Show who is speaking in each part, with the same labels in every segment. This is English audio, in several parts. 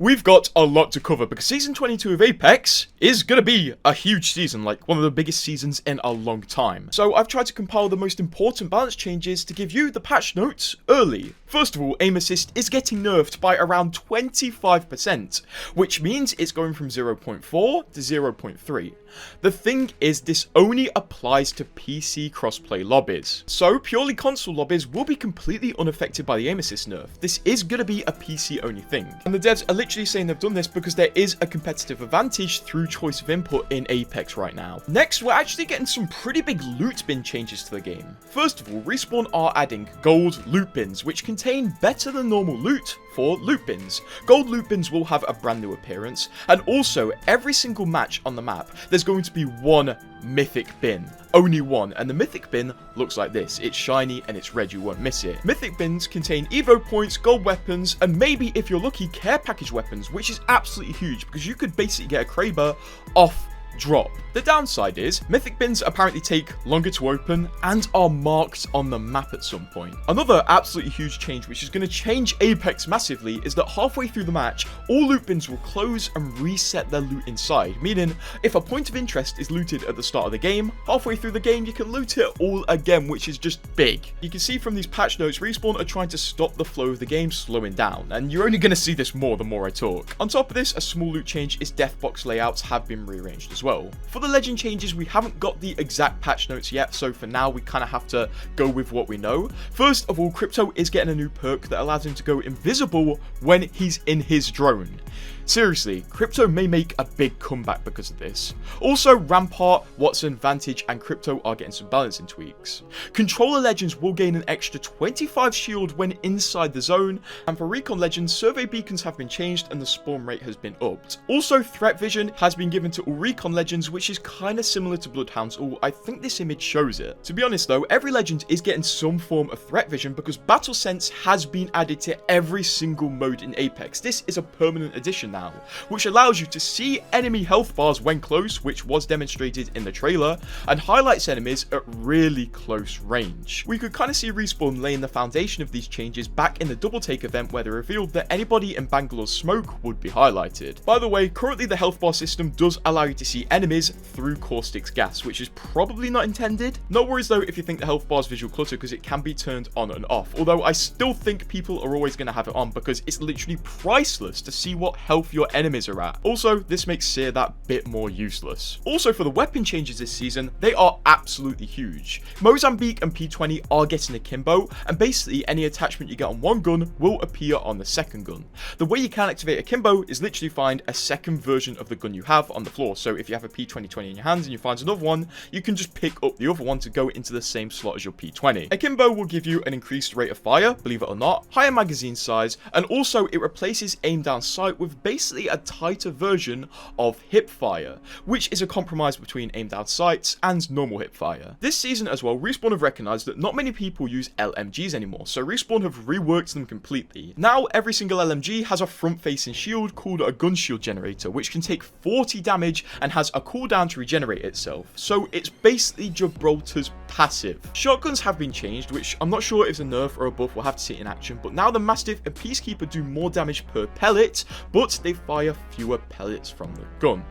Speaker 1: We've got a lot to cover because Season 22 of Apex is going to be a huge season, like one of the biggest seasons in a long time. So I've tried to compile the most important balance changes to give you the patch notes early. First of all, aim assist is getting nerfed by around 25%, which means it's going from 0.4 to 0.3. The thing is, this only applies to PC crossplay lobbies. So purely console lobbies will be completely unaffected by the aim assist nerf. This is going to be a PC only thing. And the devs are literally saying they've done this because there is a competitive advantage through choice of input in Apex right now. Next, we're actually getting some pretty big loot bin changes to the game. First of all, Respawn are adding gold loot bins, which contain better than normal loot for loot bins. Gold loot bins will have a brand new appearance, and also every single match on the map, there's going to be one mythic bin. Only one, and the mythic bin looks like this. It's shiny and it's red, you won't miss it. Mythic bins contain evo points, gold weapons, and maybe, if you're lucky, care package weapons, which is absolutely huge because you could basically get a Kraber off drop. The downside is, mythic bins apparently take longer to open and are marked on the map at some point. Another absolutely huge change, which is going to change Apex massively, is that halfway through the match, all loot bins will close and reset their loot inside, meaning if a point of interest is looted at the start of the game, halfway through the game you can loot it all again, which is just big. You can see from these patch notes, Respawn are trying to stop the flow of the game slowing down, and you're only going to see this more the more I talk. On top of this, a small loot change is death box layouts have been rearranged as well. For the legend changes, we haven't got the exact patch notes yet, so for now we kind of have to go with what we know. First of all, Crypto is getting a new perk that allows him to go invisible when he's in his drone. Seriously, Crypto may make a big comeback because of this. Also, Rampart, Watson, Vantage, and Crypto are getting some balancing tweaks. Controller Legends will gain an extra 25 shield when inside the zone, and for Recon Legends, survey beacons have been changed and the spawn rate has been upped. Also, Threat Vision has been given to all Recon Legends, which is kind of similar to Bloodhound's All. I think this image shows it. To be honest though, every Legend is getting some form of Threat Vision because Battle Sense has been added to every single mode in Apex. This is a permanent addition now, which allows you to see enemy health bars when close, which was demonstrated in the trailer, and highlights enemies at really close range. We could kind of see Respawn laying the foundation of these changes back in the Double Take event where they revealed that anybody in Bangalore's smoke would be highlighted. By the way, currently the health bar system does allow you to see enemies through Caustic's gas, which is probably not intended. No worries though if you think the health bar's visual clutter, because it can be turned on and off, although I still think people are always going to have it on because it's literally priceless to see what health your enemies are at. Also, this makes Seer that bit more useless. Also, for the weapon changes this season, they are absolutely huge. Mozambique and P20 are getting Akimbo, and basically any attachment you get on one gun will appear on the second gun. The way you can activate Akimbo is literally find a second version of the gun you have on the floor. So if you have a P2020 in your hands and you find another one, you can just pick up the other one to go into the same slot as your P20. Akimbo will give you an increased rate of fire, believe it or not, higher magazine size, and also it replaces aim down sight with basically a tighter version of hip fire, which is a compromise between aim down sights and normal hip fire. This season as well, Respawn have recognized that not many people use LMGs anymore, so Respawn have reworked them completely. Now every single LMG has a front facing shield called a gun shield generator, which can take 40 damage and has a cooldown to regenerate itself, so it's basically Gibraltar's passive. Shotguns have been changed, which I'm not sure if it's a nerf or a buff, we'll have to see it in action, but now the Mastiff and Peacekeeper do more damage per pellet, but they fire fewer pellets from the gun.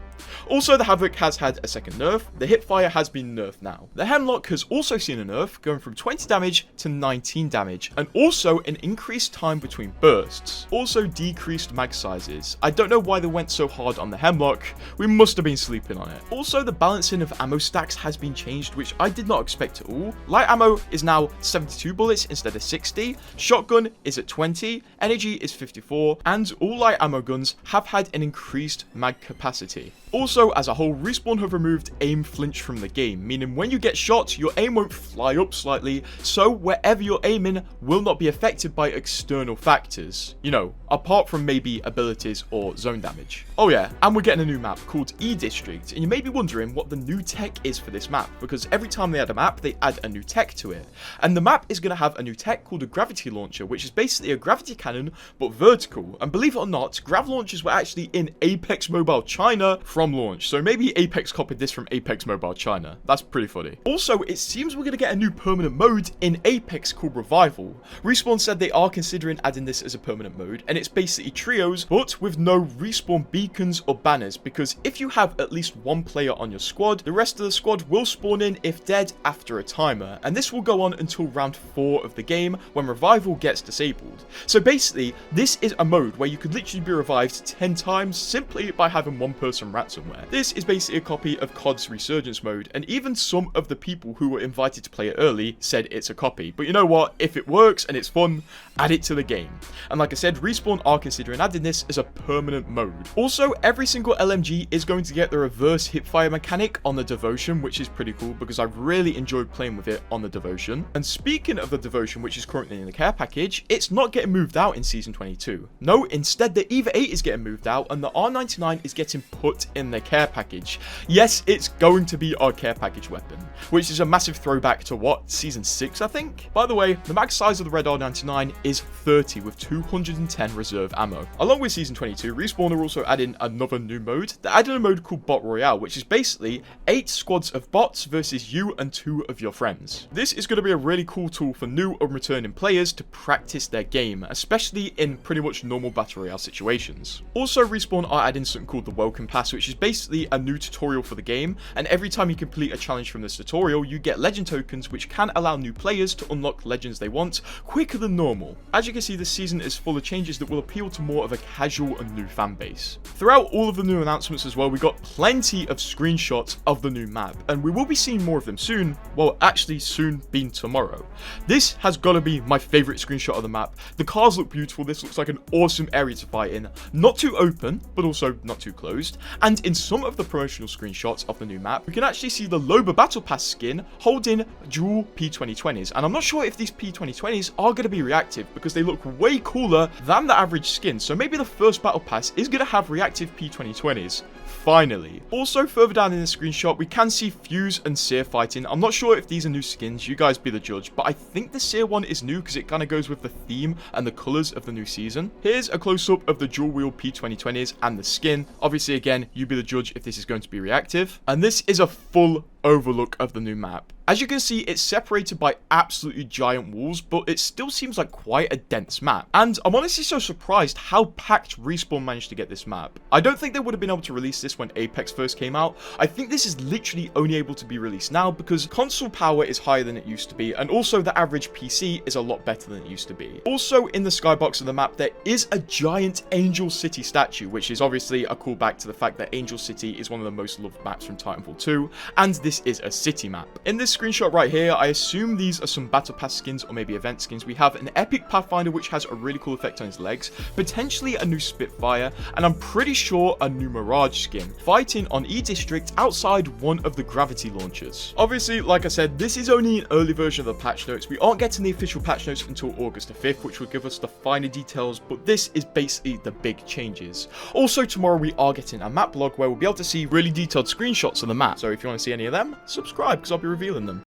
Speaker 1: Also, the Havoc has had a second nerf. The hipfire has been nerfed now. The Hemlock has also seen a nerf, going from 20 damage to 19 damage, and also an increased time between bursts. Also decreased mag sizes. I don't know why they went so hard on the Hemlock. We must have been sleeping on it. Also, the balancing of ammo stacks has been changed, which I did not expect at all. Light ammo is now 72 bullets instead of 60. Shotgun is at 20. Energy is 54. And all light ammo guns have had an increased mag capacity. Also, as a whole, Respawn have removed aim flinch from the game, meaning when you get shot, your aim won't fly up slightly, so wherever you're aiming will not be affected by external factors. You know, apart from maybe abilities or zone damage. Oh yeah, and we're getting a new map called E-District, and you may be wondering what the new tech is for this map, because every time they add a map, they add a new tech to it. And the map is going to have a new tech called a gravity launcher, which is basically a gravity cannon, but vertical. And believe it or not, grav launchers were actually in Apex Mobile China from launch, so maybe Apex copied this from Apex Mobile China. That's pretty funny. Also, it seems we're going to get a new permanent mode in Apex called Revival. Respawn said they are considering adding this as a permanent mode, and it's basically trios, but with no respawn beacons or banners, because if you have at least one player on your squad, the rest of the squad will spawn in if dead after a timer, and this will go on until round 4 of the game when Revival gets disabled. So basically, this is a mode where you could literally be revived 10 times simply by having one person ransomware. This is basically a copy of COD's Resurgence mode, and even some of the people who were invited to play it early said it's a copy. But you know what? If it works and it's fun, add it to the game. And like I said, Respawn are considering adding this as a permanent mode. Also, every single LMG is going to get the reverse hipfire mechanic on the Devotion, which is pretty cool because I've really enjoyed playing with it on the Devotion. And speaking of the Devotion, which is currently in the care package, it's not getting moved out in Season 22. No, instead the EVA 8 is getting moved out and the R99 is getting put in the care package. Yes, it's going to be our care package weapon, which is a massive throwback to what, Season 6 I think? By the way, the max size of the red R99 is 30 with 210 reserve ammo. Along with Season 22, Respawn are also adding another new mode. They're adding a mode called Bot Royale, which is basically 8 squads of bots versus you and 2 of your friends. This is going to be a really cool tool for new and returning players to practice their game, especially in pretty much normal Battle Royale situations. Also, Respawn are adding something called the Welcome Pass, which is basically a new tutorial for the game, and every time you complete a challenge from this tutorial, you get legend tokens which can allow new players to unlock legends they want quicker than normal. As you can see, this season is full of changes that will appeal to more of a casual and new fan base. Throughout all of the new announcements as well, we got plenty of screenshots of the new map, and we will be seeing more of them soon, well actually soon being tomorrow. This has got to be my favourite screenshot of the map. The cars look beautiful, this looks like an awesome area to fight in, not too open, but also not too closed, and in some of the promotional screenshots of the new map, we can actually see the Loba Battle Pass skin holding dual P2020s, and I'm not sure if these P2020s are going to be reactive because they look way cooler than the average skin, so maybe the first Battle Pass is going to have reactive P2020s. Finally. Also, further down in the screenshot, we can see Fuse and Seer fighting. I'm not sure if these are new skins, you guys be the judge, but I think the Seer one is new because it kind of goes with the theme and the colours of the new season. Here's a close-up of the dual wheel P2020s and the skin. Obviously, again, you be the judge if this is going to be reactive. And this is a full overlook of the new map. As you can see, it's separated by absolutely giant walls, but it still seems like quite a dense map. And I'm honestly so surprised how packed Respawn managed to get this map. I don't think they would have been able to release this when Apex first came out. I think this is literally only able to be released now because console power is higher than it used to be, and also the average PC is a lot better than it used to be. Also, in the skybox of the map, there is a giant Angel City statue, which is obviously a callback to the fact that Angel City is one of the most loved maps from Titanfall 2, and this is a city map. In this screenshot right here, I assume these are some Battle Pass skins or maybe event skins. We have an Epic Pathfinder which has a really cool effect on his legs, potentially a new Spitfire, and I'm pretty sure a new Mirage skin, fighting on E-District outside one of the gravity launchers. Obviously, like I said, this is only an early version of the patch notes. We aren't getting the official patch notes until August the 5th, which will give us the finer details, but this is basically the big changes. Also, tomorrow we are getting a map log where we'll be able to see really detailed screenshots of the map, so if you want to see any of them, subscribe because I'll be revealing them.